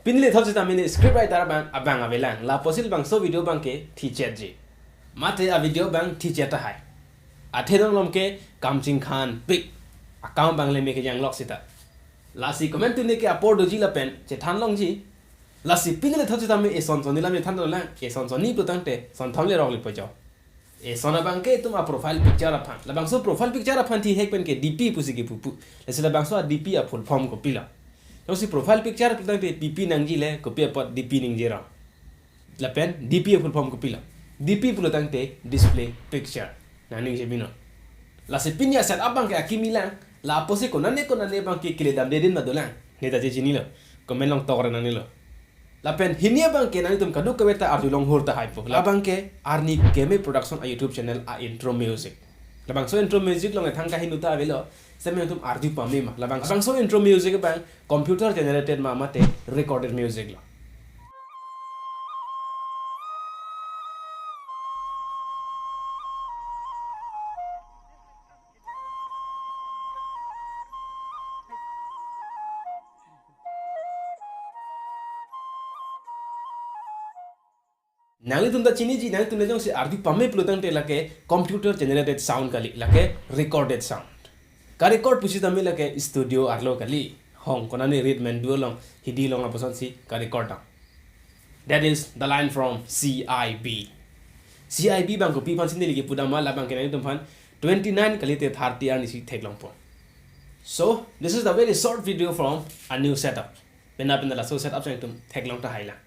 pinle thot sita mini script writer bang abang avelang la posil bang so video bang ke teacher ji mate a video bang teacher ta hai athedong lom ke kamching khan pic account bang le me ke yang lok sita la si comment ne ke upload ji la pen che than long ji la si pinle thot sita me e son son ni la me than la e son son ni putang te son thong le rong le po jo e sona bang ke tuma profile picture aphan la bang so profile picture aphan thi hek pen ke dp pusi ke pupu le sila bang so dp a full form ko pila so si profile picture putang te dp nang ji le ko pe pot dp ning jera la pen dp a full form ko pila dp pulutang te display picture na ning je bino la se pinya set abang ke akimilang la posi ko nane bang ke kile dam dedin madolang ne ta je jini lo comment long tore nani lo la pen hinia bang ke nani tum kadu kaweta arju long horta hype la bang ke arni game production a youtube channel a intro music la bang so intro music long thang ka hinuta avelo seme tum arju pami ma la bang so intro music bang computer generated ma mate recorded music la nang tum da chini ji nang tum le jong se ardi pamme plutang te lake computer generated sound kali lake recorded sound ka record pusi tami lake studio arlo kali hong kona ni read man duo long hidi long aposon si ka record down that is the line from cib bang ko pi pan sin ni ke pudama la bang ke nang tum pan 29 kali te 30 ani si thek long po so this is the very short video from a new setup pena la so setup sang tum thek long ta haila